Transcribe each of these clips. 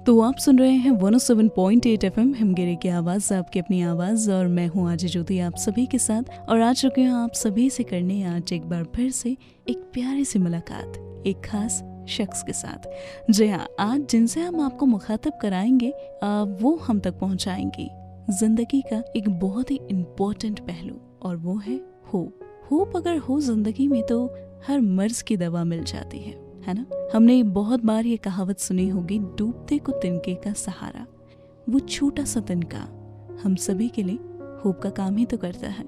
तो आप सुन रहे हैं 107.8 FM हिमगिरी की आवाज़, आपकी अपनी आवाज़, और मैं हूँ आज ज्योति आप सभी के साथ। और आ चुके हैं आप सभी से करने आज एक बार फिर से एक प्यारी सी मुलाकात एक खास शख्स के साथ। जी हाँ, आज जिनसे हम आपको मुखातब कराएंगे वो हम तक पहुँचाएंगे जिंदगी का एक बहुत ही इम्पोर्टेंट पहलू, और वो है होप। होप अगर हो जिंदगी में तो हर मर्ज की दवा मिल जाती है ना। हमने बहुत बार ये कहावत सुनी होगी, डूबते को तिनके का सहारा। वो छोटा सा तिनका हम सभी के लिए होप का काम ही तो करता है।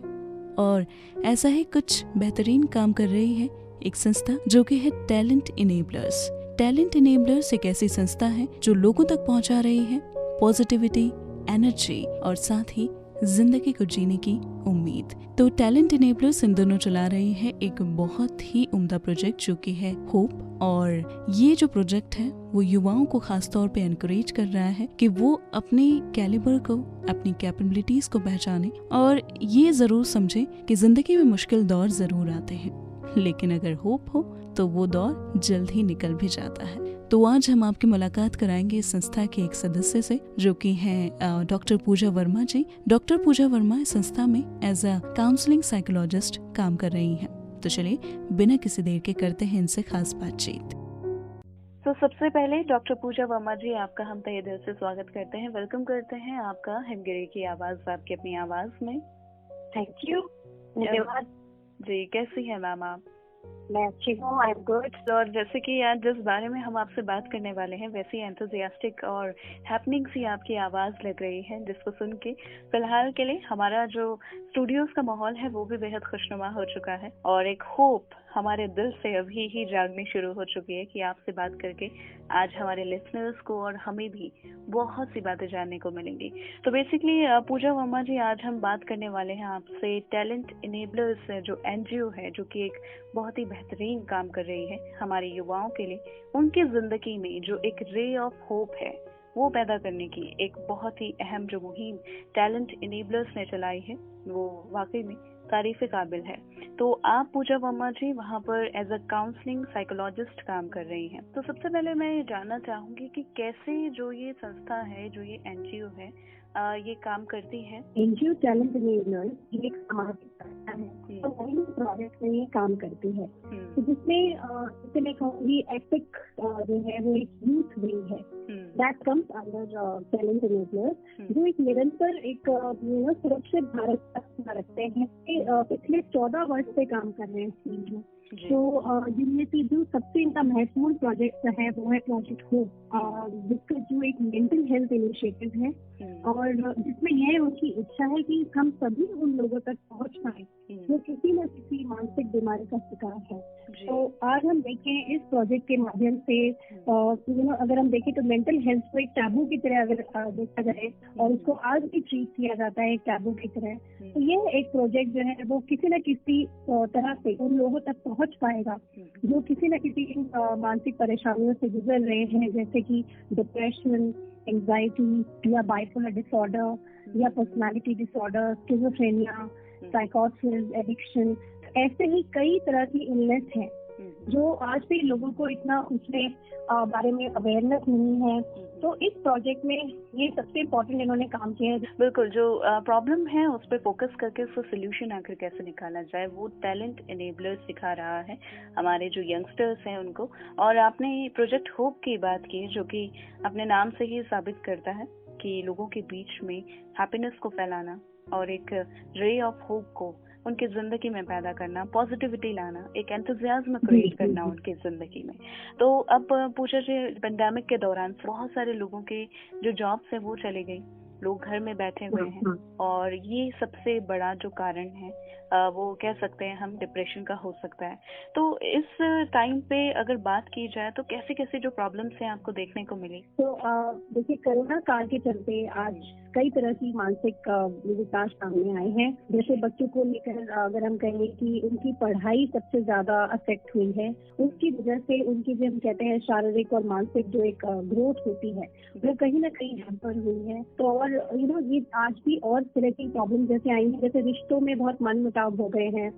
और ऐसा ही कुछ बेहतरीन काम कर रही है एक संस्था जो कि है टैलेंट इनेबलर्स। टैलेंट इनेबलर्स एक ऐसी संस्था है जो लोगों तक पहुंचा रही है पॉजिटिविटी, एनर्जी और साथ ही जिंदगी को जीने की उम्मीद। तो टैलेंट इनेबलर्स इन दोनों चला रही है एक बहुत ही उम्दा प्रोजेक्ट जो कि है होप। और ये जो प्रोजेक्ट है वो युवाओं को खास तौर पे एनकरेज कर रहा है कि वो अपने कैलिबर को, अपनी कैपेबिलिटीज को पहचाने और ये जरूर समझे कि जिंदगी में मुश्किल दौर जरूर आते हैं, लेकिन अगर होप हो तो वो दौर जल्द ही निकल भी जाता है। तो आज हम आपकी मुलाकात कराएंगे इस संस्था के एक सदस्य से जो कि हैं डॉक्टर पूजा वर्मा जी। डॉक्टर पूजा वर्मा इस संस्था में एज अ काउंसलिंग साइकोलॉजिस्ट काम कर रही हैं। तो चलिए बिना किसी देर के करते हैं इनसे खास बातचीत। तो सबसे पहले डॉक्टर पूजा वर्मा जी, आपका हम तहे दिल से स्वागत करते हैं, वेलकम करते हैं आपका हिमगिरी की आवाज, आपकी अपनी आवाज में। थैंक यू, धन्यवाद जी। कैसी हैं मैम आप? मैं अच्छी हूँ, आई एम गुड। और जैसे कि आज जिस बारे में हम आपसे बात करने वाले हैं वैसी एंथुजियास्टिक और हैपनिंग सी आपकी आवाज लग रही है, जिसको सुन के फिलहाल के लिए हमारा जो स्टूडियोज का माहौल है वो भी बेहद खुशनुमा हो चुका है और एक होप हमारे दिल से अभी ही जागनी शुरू हो चुकी है कि आपसे बात करके आज हमारे लिसनर्स को और हमें भी बहुत सी बातें जानने को मिलेंगी। तो बेसिकली पूजा वर्मा जी, आज हम बात करने वाले हैं आपसे टैलेंट इनेबलर्स जो एनजीओ है, जो कि एक बहुत ही बेहतरीन काम कर रही है हमारे युवाओं के लिए, उनकी जिंदगी में जो एक रे ऑफ होप है वो पैदा करने की एक बहुत ही अहम जो मुहिम टैलेंट इनेबलर्स ने चलाई है वो वाकई में तारीफ काबिल है। तो आप पूजा वर्मा जी वहाँ पर एज अ काउंसलिंग साइकोलॉजिस्ट काम कर रही हैं। तो सबसे पहले मैं ये जानना चाहूंगी कि कैसे जो ये संस्था है, जो ये एनजीओ है, ये काम करती है। एनजीओ टैलेंट इनेबलर्स ये एक सामाजिक संस्था है, तो वही प्रोजेक्ट में ये काम करती है, तो जिसमें जैसे मैं कहूँगी एपिक जो है वो एक यूथ विंग है that comes under talent enablers, जो एक निरंतर एक सुरक्षित भारत का रखते हैं। पिछले 14 वर्ष से काम कर रहे हैं इस फील्ड में। तो जिनमें से जो सबसे इनका महत्वपूर्ण प्रोजेक्ट है वो है प्रोजेक्ट होप, जिसका जो एक मेंटल हेल्थ इनिशिएटिव है और जिसमें यह उनकी इच्छा है कि हम सभी उन लोगों तक पहुंच पाए जो किसी न किसी मानसिक बीमारी का शिकार है। तो आज हम देखें इस प्रोजेक्ट के माध्यम से अगर हम देखें तो मेंटल हेल्थ को एक टैबू की तरह अगर देखा जाए और उसको आज भी ट्रीट किया जाता है एक टैबू की तरह, तो ये एक प्रोजेक्ट जो है वो किसी न किसी तरह से उन लोगों तक पहुंच पाएगा जो किसी न किसी मानसिक परेशानियों से गुजर रहे हैं, जैसे कि डिप्रेशन, एंजाइटी या बाइपोलर डिसऑर्डर या पर्सनालिटी डिसऑर्डर, स्किज़ोफ्रेनिया, साइकोसिस, एडिक्शन। ऐसे ही कई तरह की इलनेस है जो आज भी लोगों को इतना उसके बारे में अवेयरनेस नहीं है। तो इस प्रोजेक्ट में ये सबसे इम्पोर्टेंट इन्होंने काम किया है। बिल्कुल, जो प्रॉब्लम है उस पर फोकस करके उसका सोल्यूशन आखिर कैसे निकाला जाए वो टैलेंट इनेबलर सिखा रहा है हमारे जो यंगस्टर्स हैं उनको। और आपने प्रोजेक्ट होप की बात की जो कि अपने नाम से ही साबित करता है कि लोगों के बीच में हैप्पीनेस को फैलाना और एक रे ऑफ होप को उनकी जिंदगी में पैदा करना, पॉजिटिविटी लाना, एक एंथुजियाज्म क्रिएट करना उनकी जिंदगी में। तो अब पूजा जी, पेंडेमिक के दौरान बहुत सारे लोगों के जो जॉब्स है वो चले गई, लोग घर में बैठे हुए हैं और ये सबसे बड़ा जो कारण है वो कह सकते हैं हम डिप्रेशन का हो सकता है। तो इस टाइम पे अगर बात की जाए तो कैसे कैसे जो प्रॉब्लम्स हैं आपको देखने को मिली? तो देखिए, कोरोना काल के चलते आज कई तरह की मानसिक विकास सामने आए हैं। जैसे बच्चों को लेकर अगर हम कहें कि उनकी पढ़ाई सबसे ज्यादा अफेक्ट हुई है, उसकी वजह से उनकी जो हम कहते हैं शारीरिक और मानसिक जो एक ग्रोथ होती है वो कहीं ना कहीं हैम्पर हुई है। तो और और ये आज भी और तरह की प्रॉब्लम जैसे आई हैं, जैसे रिश्तों में बहुत मनमुटाव हो गए हैं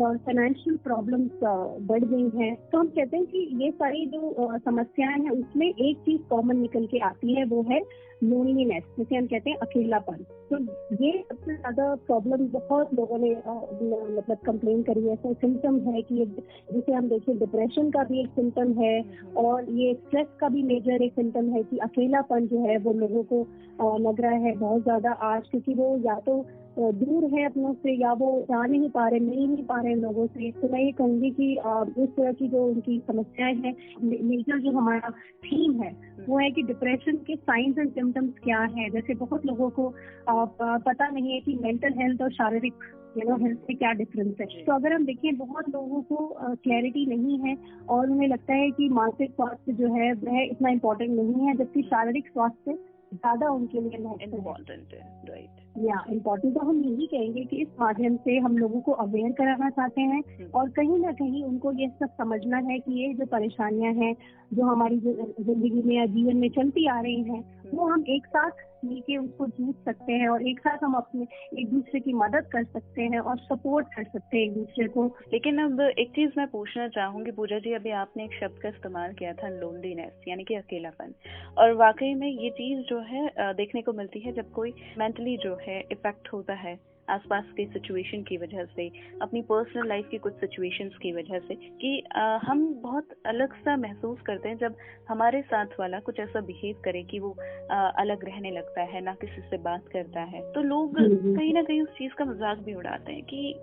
और फाइनेंशियल प्रॉब्लम्स बढ़ गई हैं। तो हम कहते हैं कि ये सारी जो समस्याएं हैं उसमें एक चीज कॉमन निकल के आती है, वो है लोनलीनेस, जिसे हम कहते हैं अकेलापन। तो ये सबसे ज्यादा प्रॉब्लम बहुत लोगों ने मतलब कंप्लेन करी है। तो सिम्टम है कि जिसे हम देखें डिप्रेशन का भी एक सिम्टम है और ये स्ट्रेस का भी मेजर एक सिम्टम है कि अकेलापन जो है वो लोगों को लग रहा है बहुत ज्यादा आज, क्योंकि वो या तो दूर है अपनों से या वो जा नहीं पा रहे, मिल नहीं पा रहे लोगों से। तो मैं ये कहूंगी कि इस तरह की जो उनकी समस्याएं हैं, मेजर जो हमारा थीम है वो है कि डिप्रेशन के साइंस एंड सिम्टम्स क्या है। जैसे बहुत लोगों को पता नहीं है कि मेंटल हेल्थ और शारीरिक हेल्थ में क्या डिफरेंस है। तो अगर हम देखें बहुत लोगों को क्लैरिटी नहीं है और उन्हें लगता है कि मानसिक स्वास्थ्य जो है वह इतना इम्पोर्टेंट नहीं है, जबकि शारीरिक स्वास्थ्य ज्यादा उनके लिए इम्पोर्टेंट है। राइट, या इम्पोर्टेंट। तो हम यही कहेंगे कि इस माध्यम से हम लोगों को अवेयर कराना चाहते हैं और कहीं ना कहीं उनको ये सब समझना है कि ये जो परेशानियां हैं जो हमारी जिंदगी में या जीवन में चलती आ रही हैं, वो हम एक साथ मिलके उसको जूझ सकते हैं और एक साथ हम अपने एक दूसरे की मदद कर सकते हैं और सपोर्ट कर सकते हैं एक दूसरे को। लेकिन अब एक चीज मैं पूछना चाहूंगी पूजा जी, अभी आपने एक शब्द का इस्तेमाल किया था लोनलीनेस, यानी कि अकेलापन, और वाकई में ये चीज जो है देखने को मिलती है जब कोई मेंटली जो है इफेक्ट होता है आसपास के सिचुएशन की वजह से, अपनी पर्सनल लाइफ की कुछ सिचुएशंस की वजह से, कि हम बहुत अलग सा महसूस करते हैं जब हमारे साथ वाला कुछ ऐसा बिहेव करे कि वो अलग रहने लगता है, ना किसी से बात करता है। तो लोग कहीं ना कहीं उस चीज का मजाक भी उड़ाते हैं कि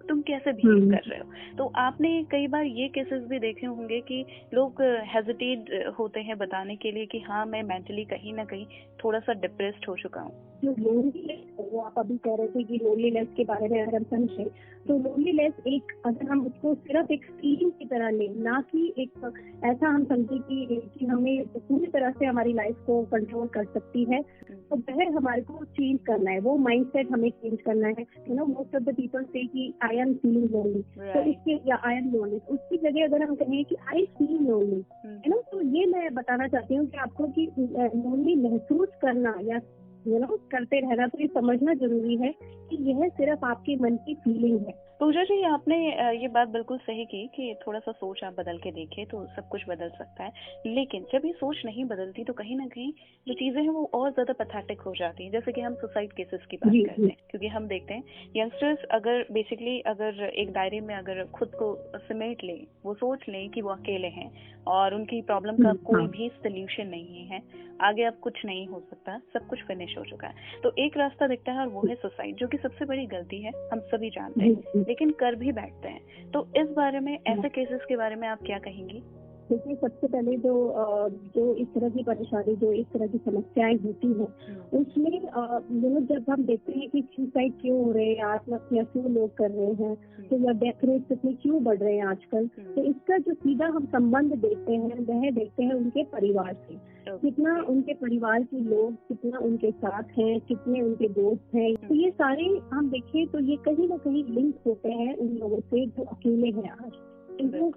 तुम कैसे बिहेव कर रहे हो। तो आपने कई बार ये केसेस भी देखे होंगे कि लोग हेजिटेट होते हैं बताने के लिए कि हाँ मैं मेंटली कहीं ना कहीं थोड़ा सा डिप्रेस्ड हो चुका हूँ। जो लोनलीनेस, वो आप अभी कह रहे थे कि लोनलीनेस के बारे में अगर हम समझे तो लोनलीनेस एक, अगर हम उसको सिर्फ एक फीलिंग की तरह लें, ना कि एक ऐसा हम समझे कि हमें पूरी तरह से हमारी लाइफ को कंट्रोल कर सकती है, तो वह हमारे को चेंज करना है, वो माइंडसेट हमें चेंज करना है। मोस्ट ऑफ द पीपल से कि आई एम फीलिंग लोनली, तो इसके या आई एम लोनली, उसकी जगह अगर हम कहें कि आई फील लोनली, तो ये मैं बताना चाहती हूँ कि आपको कि लोनली महसूस करना या करते रहना, तो ये समझना जरूरी है कि यह सिर्फ आपके मन की फीलिंग है। पूजा जी, आपने ये बात बिल्कुल सही की कि थोड़ा सा सोच आप बदल के देखें तो सब कुछ बदल सकता है। लेकिन जब ये सोच नहीं बदलती तो कहीं ना कहीं जो चीजें हैं वो और ज्यादा पैथेटिक हो जाती हैं। जैसे कि हम सुसाइड केसेस की बात करते हैं, क्योंकि हम देखते हैं यंगस्टर्स अगर बेसिकली अगर एक डायरी में अगर खुद को समेट लें, वो सोच लें कि वो अकेले हैं और उनकी प्रॉब्लम का कोई भी सोल्यूशन नहीं है, आगे अब कुछ नहीं हो सकता, सब कुछ फिनिश हो चुका है, तो एक रास्ता दिखता है और वो है सुसाइड, जो कि सबसे बड़ी गलती है, हम सभी जानते हैं, लेकिन कर भी बैठते हैं। तो इस बारे में, ऐसे केसेस के बारे में आप क्या कहेंगी? देखिए, सबसे पहले जो इस तरह की परेशानी, जो इस तरह की समस्याएं होती हैं, उसमें जब हम देखते हैं कि सुसाइड क्यों हो रहे हैं, आत्महत्या क्यों लोग कर रहे हैं, तो या डेथ रेट इतने क्यों बढ़ रहे हैं आजकल, तो इसका जो सीधा हम संबंध देखते हैं वह देखते हैं उनके परिवार से। कितना उनके परिवार के लोग, कितना उनके साथ हैं, कितने उनके दोस्त हैं, तो ये सारे हम देखें तो ये कहीं ना कहीं लिंक होते हैं उन लोगों से जो अकेले हैं आज। इनको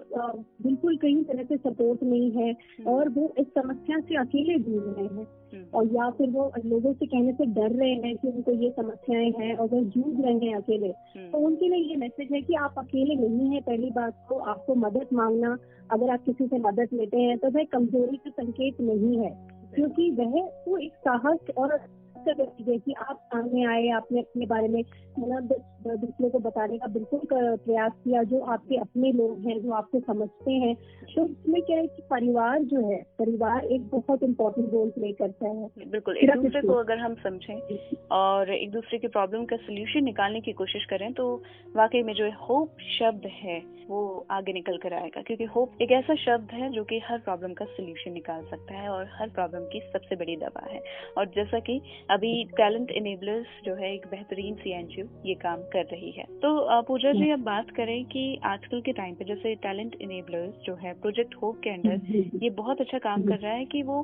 बिल्कुल कहीं तरह से सपोर्ट नहीं है और वो इस समस्या से अकेले जूझ रहे हैं, और या फिर वो लोगों से कहने से डर रहे हैं कि उनको ये समस्याएं हैं और वो जूझ रहे हैं अकेले। तो उनके लिए ये मैसेज है कि आप अकेले नहीं हैं। पहली बात तो आपको मदद मांगना, अगर आप किसी से मदद लेते हैं तो वह कमजोरी का संकेत नहीं है, क्योंकि वह वो एक साहस और कि आप सामने आए, आपने अपने बारे में दूसरों को बताने का बिल्कुल प्रयास किया, जो आपके अपने लोग हैं, जो आपको समझते हैं। तो इसमें क्या है कि परिवार एक बहुत इम्पोर्टेंट रोल प्ले करता है। बिल्कुल, एक दूसरे को अगर हम समझें और एक दूसरे की प्रॉब्लम का सोल्यूशन निकालने की कोशिश करें तो वाकई में जो होप शब्द है वो आगे निकल कर आएगा, क्योंकि होप एक ऐसा शब्द है जो कि हर प्रॉब्लम का सोल्यूशन निकाल सकता है और हर प्रॉब्लम की सबसे बड़ी दवा है। और जैसा कि अभी टैलेंट इनेबलर्स जो है एक बेहतरीन सी एनजीओ ये काम कर रही है। तो पूजा जी, अब बात करें कि आजकल के टाइम पे जैसे टैलेंट इनेबलर्स जो है प्रोजेक्ट होप के अंडर ये बहुत अच्छा काम कर रहा है कि वो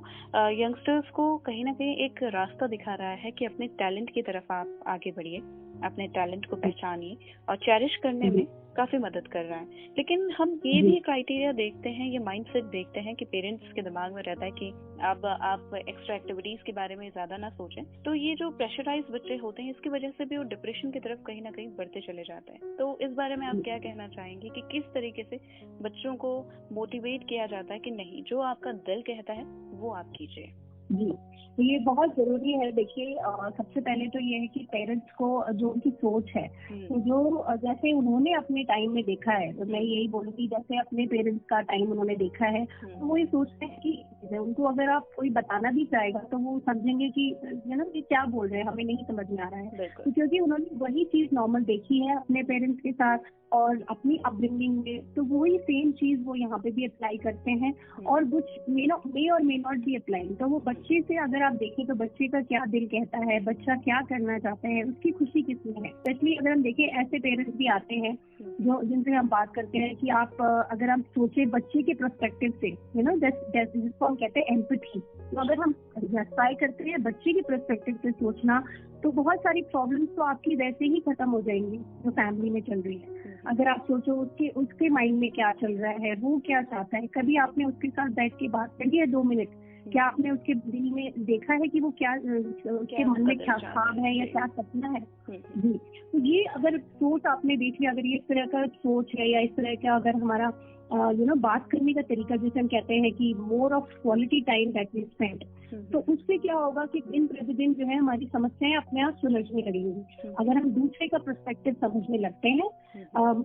यंगस्टर्स को कहीं ना कहीं एक रास्ता दिखा रहा है कि अपने टैलेंट की तरफ आप आगे बढ़िए अपने टैलेंट को पहचानिए और चेरिश करने में काफी मदद कर रहा है। लेकिन हम ये भी क्राइटेरिया देखते हैं, ये माइंडसेट देखते हैं कि पेरेंट्स के दिमाग में रहता है कि अब आप एक्स्ट्रा एक्टिविटीज के बारे में ज्यादा ना सोचें। तो ये जो प्रेशराइज बच्चे होते हैं, इसकी वजह से भी वो डिप्रेशन की तरफ कहीं ना कहीं बढ़ते चले जाते हैं। तो इस बारे में आप क्या कहना चाहेंगे कि किस तरीके से बच्चों को मोटिवेट किया जाता है कि नहीं, जो आपका दिल कहता है वो आप कीजिए? जी, तो ये बहुत जरूरी है। देखिए, सबसे पहले तो ये है कि पेरेंट्स को जो उनकी सोच है, तो जो जैसे उन्होंने अपने टाइम में देखा है, तो मैं यही बोलूँगी जैसे अपने पेरेंट्स का टाइम उन्होंने देखा है, तो वो ये सोचते हैं कि उनको अगर आप कोई बताना भी चाहेगा तो वो समझेंगे कि ये क्या बोल रहे हैं, हमें नहीं समझ में आ रहा है। तो क्योंकि उन्होंने वही चीज नॉर्मल देखी है अपने पेरेंट्स के साथ और अपनी अपब्रिंगिंग में, तो वही सेम चीज वो यहाँ पे भी अप्लाई करते हैं और कुछ मे और मे नॉट भी अप्लाई। तो वो बच्चे से अगर आप देखें तो बच्चे का क्या दिल कहता है, बच्चा क्या करना चाहता है, उसकी खुशी किसमें है। स्पेशली अगर हम देखें, ऐसे पेरेंट्स भी आते हैं जो जिनसे हम बात करते हैं कि आप अगर हम सोचे बच्चे के पर्सपेक्टिव से, जिसको हम कहते हैं एम्पैथी, तो अगर हम ट्राई करते हैं बच्चे के पर्सपेक्टिव से सोचना, तो बहुत सारी प्रॉब्लम्स तो आपकी वैसे ही खत्म हो जाएंगी जो फैमिली में चल रही है। अगर आप सोचो उसके माइंड में क्या चल रहा है, वो क्या चाहता है, कभी आपने उसके साथ बैठ के बात करी है 2 मिनट? क्या आपने उसके दिल में देखा है कि वो क्या उसके मन में क्या ख्वाब है या क्या सपना है? जी, तो ये अगर सोच आपने देख लिया, अगर ये इस तरह का सोच है या इस तरह का अगर हमारा बात करने का तरीका, जैसे हम कहते हैं कि more of quality time that we spend, तो उससे क्या होगा कि दिन प्रतिदिन जो है हमारी समस्याएं अपने आप सुलझने लगेंगी अगर हम दूसरे का पर्सपेक्टिव समझने लगते हैं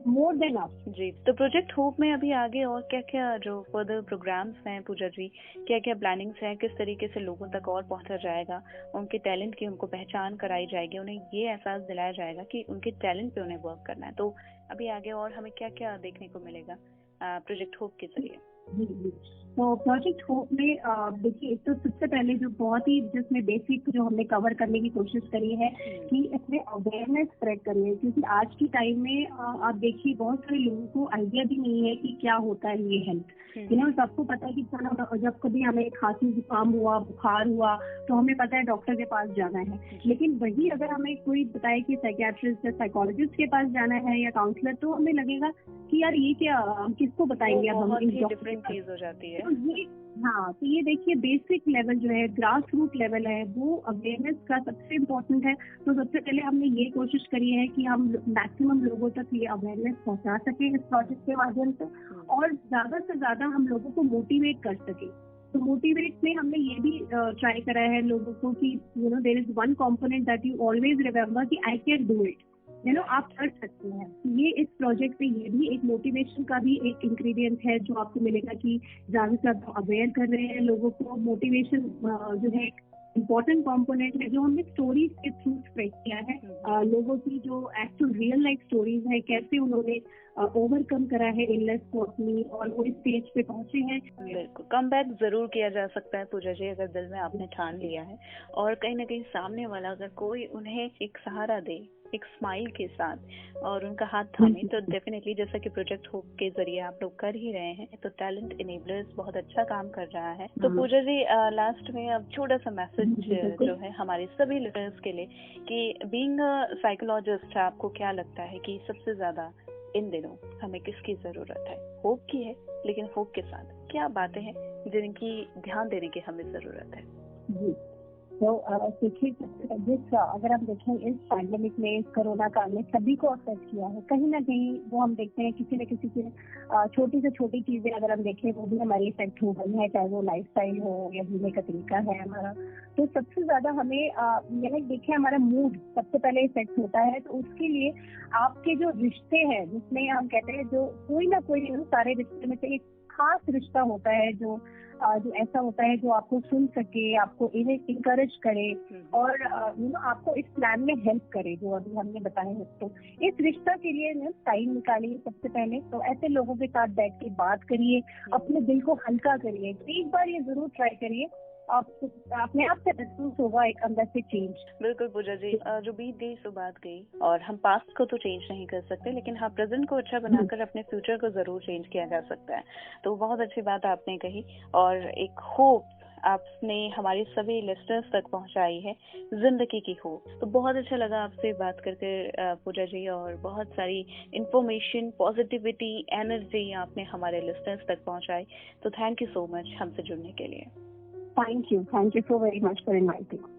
मोर देन अस। जी, तो प्रोजेक्ट होप में अभी आगे और क्या क्या जो फर्दर प्रोग्राम्स हैं पूजा जी, क्या क्या प्लानिंग्स हैं, किस तरीके से लोगों तक और पहुंचा जाएगा, उनके टैलेंट की उनको पहचान कराई जाएगी, उन्हें ये एहसास दिलाया जाएगा कि उनके टैलेंट पे उन्हें वर्क करना है। तो अभी आगे और हमें क्या क्या देखने को मिलेगा प्रोजेक्ट होप के जरिए? तो प्रोजेक्ट होप में देखिए, एक तो सबसे पहले जो बहुत ही जिसमें बेसिक जो हमने कवर करने की कोशिश करी है कि इसमें अवेयरनेस स्प्रेड करनी है, क्योंकि आज की टाइम में आप देखिए बहुत सारे लोगों को आइडिया भी नहीं है कि क्या होता है ये हेल्थ। सबको पता है कि जब कभी हमें खांसी जुकाम हुआ, बुखार हुआ, तो हमें पता है डॉक्टर के पास जाना है। लेकिन वही अगर हमें कोई बताए कि साइकियाट्रिस्ट या साइकोलॉजिस्ट के पास जाना है या काउंसलर, तो हमें लगेगा कि यार ये क्या, हम किसको बताएंगे, अब हम डिफरेंट चीज हो जाती है। तो ये देखिए बेसिक लेवल जो है, ग्रास रूट लेवल है, वो अवेयरनेस का सबसे इम्पोर्टेंट है। तो सबसे पहले हमने ये कोशिश करी है कि हम मैक्सिमम लोगों तक ये अवेयरनेस पहुंचा सके इस प्रोजेक्ट के माध्यम से, और ज्यादा से ज्यादा हम लोगों को मोटिवेट कर सके। तो मोटिवेट में हमने ये भी ट्राई करा है लोगों को कि there is one component that you always remember कि आई कैन डू इट, आप कर सकते हैं। ये इस प्रोजेक्ट में ये भी एक मोटिवेशन का भी एक इंग्रेडिएंट है जो आपको मिलेगा कि ज्यादा से ज्यादा अवेयर कर रहे हैं लोगों को। मोटिवेशन जो है इम्पोर्टेंट कंपोनेंट है जो हमने स्टोरीज के थ्रू स्प्रेड किया है, लोगों की जो एक्चुअल रियल लाइफ स्टोरीज है, कैसे उन्होंने ओवरकम करा है इलनेस को अपनी और वो इस स्टेज पे पहुंचे हैं। बिल्कुल, कम बैक जरूर किया जा सकता है पूजा जी, अगर दिल में आपने ठान लिया है और कहीं ना कहीं सामने वाला अगर कोई उन्हें एक सहारा दे एक स्माइल के साथ और उनका हाथ थामे, तो डेफिनेटली जैसा कि प्रोजेक्ट होप के जरिए आप लोग कर ही रहे हैं, तो टैलेंट इनेबलर्स बहुत अच्छा काम कर रहा है। तो पूजा जी लास्ट में अब छोटा सा मैसेज जो है हमारे सभी लिसनर्स के लिए कि बीइंग अ साइकोलॉजिस्ट आपको क्या लगता है कि सबसे ज्यादा इन दिनों हमें किसकी जरूरत है? होप की है, लेकिन होप के साथ क्या बातें हैं जिनकी ध्यान देने की हमें जरूरत है? जी, तो देखिए, अगर हम देखें इस पैंडेमिक में, इस कोरोना काल में सभी को अफेक्ट किया है कहीं ना कहीं। वो हम देखते हैं किसी न किसी से छोटी से छोटी चीजें अगर हम देखें वो भी हमारी इफेक्ट हो गई है, चाहे वो लाइफस्टाइल हो या जीने का तरीका है हमारा। तो सबसे ज्यादा हमें यह देखिए हमारा मूड सबसे पहले इफेक्ट होता है। तो उसके लिए आपके जो रिश्ते हैं, जिसमें हम कहते हैं जो कोई ना कोई सारे रिश्ते में से एक खास रिश्ता होता है जो ऐसा होता है जो आपको सुन सके, आपको इनकरेज करे और आपको इस प्लान में हेल्प करे जो अभी हमने बताया है। तो इस रिश्ता के लिए टाइम निकालिए सबसे पहले। तो ऐसे लोगों के साथ बैठ के बात करिए, अपने दिल को हल्का करिए। तो एक बार ये जरूर ट्राई करिए, अपने आप से महसूस होगा एक अंदर से चेंज। बिल्कुल पूजा जी, जो बीत गई सो बात गई और हम पास्ट को तो चेंज नहीं कर सकते, लेकिन हाँ प्रेजेंट को अच्छा बनाकर अपने फ्यूचर को जरूर चेंज किया जा सकता है। तो बहुत अच्छी बात आपने कही और एक होप आपने हमारे सभी लिस्टर्स तक पहुंचाई है, जिंदगी की हो। तो बहुत अच्छा लगा आपसे बात करके पूजा जी, और बहुत सारी इंफॉर्मेशन, पॉजिटिविटी, एनर्जी आपने हमारे लिस्टर्स तक पहुंचाई। तो थैंक यू सो मच हमसे जुड़ने के लिए। Thank you so very much for inviting.